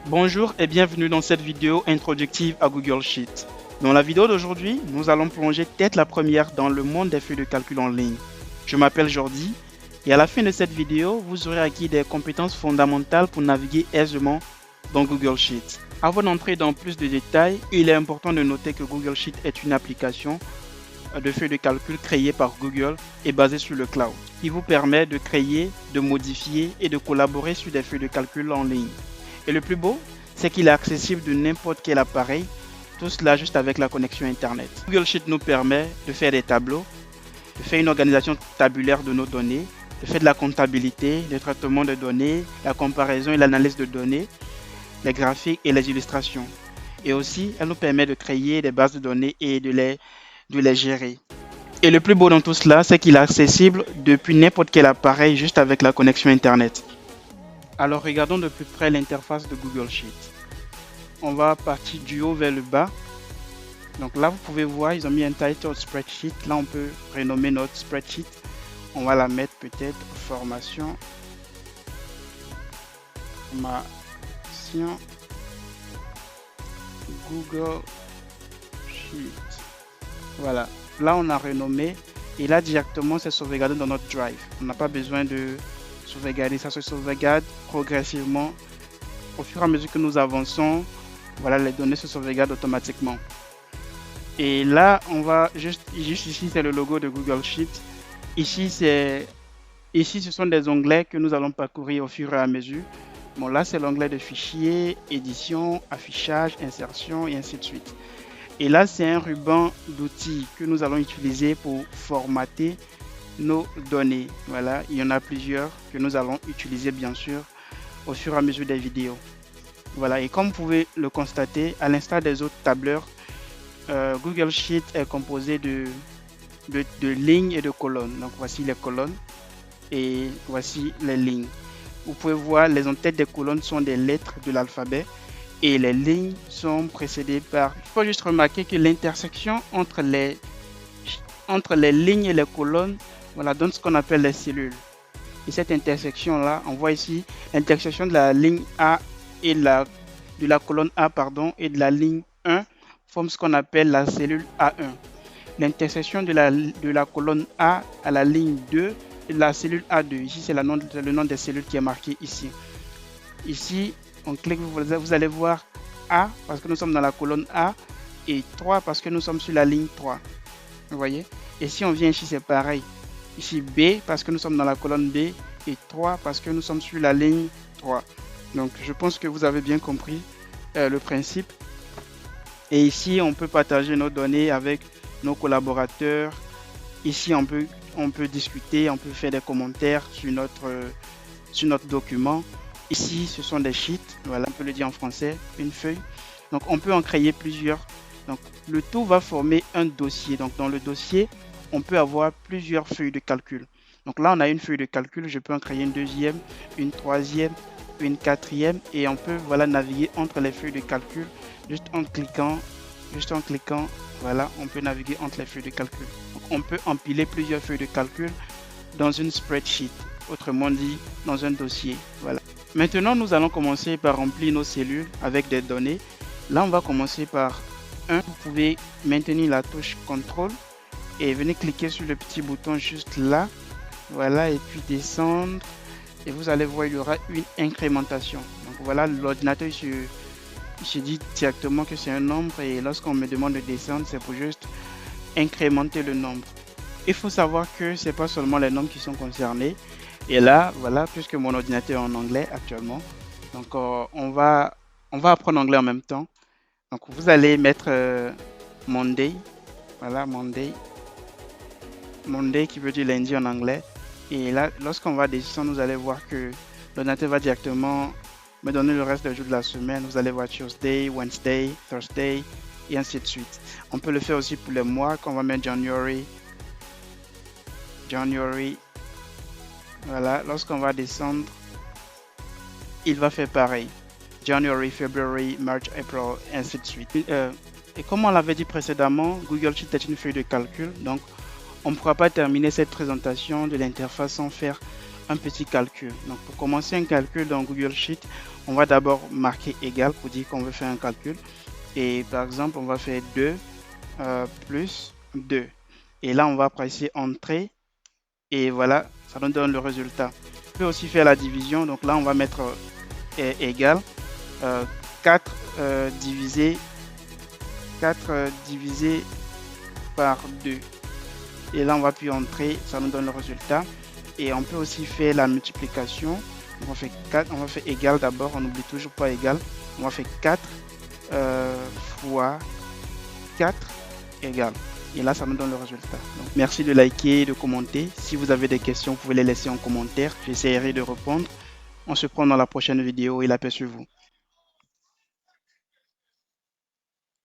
Bonjour et bienvenue dans cette vidéo introductive à Google Sheet. Dans la vidéo d'aujourd'hui, nous allons plonger tête la première dans le monde des feuilles de calcul en ligne. Je m'appelle Jordi et à la fin de cette vidéo, vous aurez acquis des compétences fondamentales pour naviguer aisément dans Google Sheet. Avant d'entrer dans plus de détails, il est important de noter que Google Sheet est une application de feuilles de calcul créée par Google et basée sur le cloud, qui vous permet de créer, de modifier et de collaborer sur des feuilles de calcul en ligne. Et le plus beau, c'est qu'il est accessible de n'importe quel appareil, tout cela juste avec la connexion Internet. Google Sheet nous permet de faire des tableaux, de faire une organisation tabulaire de nos données, de faire de la comptabilité, le traitement de données, la comparaison et l'analyse de données, les graphiques et les illustrations. Et aussi, elle nous permet de créer des bases de données et de les gérer. Et le plus beau dans tout cela, c'est qu'il est accessible depuis n'importe quel appareil juste avec la connexion Internet. Alors regardons de plus près l'interface de Google Sheet. On va partir du haut vers le bas. Donc là, vous pouvez voir, ils ont mis un title spreadsheet. Là, on peut renommer notre spreadsheet. On va la mettre peut-être formation Google Sheet. Voilà. Là, on a renommé et là, directement, c'est sauvegardé dans notre drive. On n'a pas besoin de sauvegarder. Ça se sauvegarde progressivement. Au fur et à mesure que nous avançons, voilà, les données se sauvegardent automatiquement. Et là, on va juste ici, c'est le logo de Google Sheet. Ici, ce sont des onglets que nous allons parcourir au fur et à mesure. Bon, là, c'est l'onglet de fichier, édition, affichage, insertion et ainsi de suite. Et là, c'est un ruban d'outils que nous allons utiliser pour formater nos données. Voilà, il y en a plusieurs que nous allons utiliser bien sûr au fur et à mesure des vidéos. Voilà, et comme vous pouvez le constater, à l'instar des autres tableurs, Google Sheet est composé de lignes et de colonnes. Donc voici les colonnes et voici les lignes. Vous pouvez voir les en-têtes des colonnes sont des lettres de l'alphabet et les lignes sont précédées par... Il faut juste remarquer que l'intersection entre les lignes et les colonnes, voilà, donne ce qu'on appelle les cellules. Et cette intersection-là, on voit ici l'intersection de la ligne A et de la colonne A et de la ligne 1 forme ce qu'on appelle la cellule A1. L'intersection de la colonne A à la ligne 2 et de la cellule A2. Ici, c'est le nom des cellules qui est marqué ici. Ici, on clique, vous allez voir A parce que nous sommes dans la colonne A et 3 parce que nous sommes sur la ligne 3. Vous voyez? Et si on vient ici, c'est pareil. Ici, B parce que nous sommes dans la colonne B et 3 parce que nous sommes sur la ligne 3. Donc, je pense que vous avez bien compris le principe. Et ici, on peut partager nos données avec nos collaborateurs. Ici, on peut discuter, on peut faire des commentaires sur notre document. Ici, ce sont des sheets. Voilà, on peut le dire en français, une feuille. Donc, on peut en créer plusieurs. Donc, le tout va former un dossier. Donc, dans le dossier, on peut avoir plusieurs feuilles de calcul. Donc là, on a une feuille de calcul. Je peux en créer une deuxième, une troisième, une quatrième. Et on peut naviguer entre les feuilles de calcul juste en cliquant. Voilà, on peut naviguer entre les feuilles de calcul. Donc, on peut empiler plusieurs feuilles de calcul dans une spreadsheet. Autrement dit, dans un dossier. Voilà. Maintenant, nous allons commencer par remplir nos cellules avec des données. Là, on va commencer par 1. Vous pouvez maintenir la touche CTRL et venez cliquer sur le petit bouton juste là. Voilà, et puis descendre. Et vous allez voir, il y aura une incrémentation. Donc voilà, l'ordinateur se dit directement que c'est un nombre et lorsqu'on me demande de descendre, c'est pour juste incrémenter le nombre. Il faut savoir que ce n'est pas seulement les nombres qui sont concernés. Et là, voilà, puisque mon ordinateur est en anglais actuellement, donc on va apprendre l'anglais en même temps. Donc vous allez mettre Monday, voilà, Monday qui veut dire lundi en anglais. Et là, lorsqu'on va descendre, vous allez voir que l'ordinateur va directement me donner le reste des jours de la semaine. Vous allez voir Tuesday, Wednesday, Thursday et ainsi de suite. On peut le faire aussi pour les mois, qu'on va mettre January. Voilà, lorsqu'on va descendre, il va faire pareil. January, February, March, April, ainsi de suite. Et comme on l'avait dit précédemment, Google Sheet est une feuille de calcul. Donc, on ne pourra pas terminer cette présentation de l'interface sans faire un petit calcul. Donc pour commencer un calcul dans Google Sheet, on va d'abord marquer égal pour dire qu'on veut faire un calcul. Et par exemple, on va faire 2 plus 2. Et là, on va presser Entrée. Et voilà, ça nous donne le résultat. On peut aussi faire la division. Donc là, on va mettre égal 4 divisé 4 divisé par 2. Et là, on va appuyer Entrée, ça nous donne le résultat. Et on peut aussi faire la multiplication. Donc on fait 4, on va faire égal d'abord, on n'oublie toujours pas égal. On va faire 4 fois 4 égale. Et là, ça nous donne le résultat. Donc, merci de liker et de commenter. Si vous avez des questions, vous pouvez les laisser en commentaire. J'essaierai de répondre. On se prend dans la prochaine vidéo et la paix sur vous.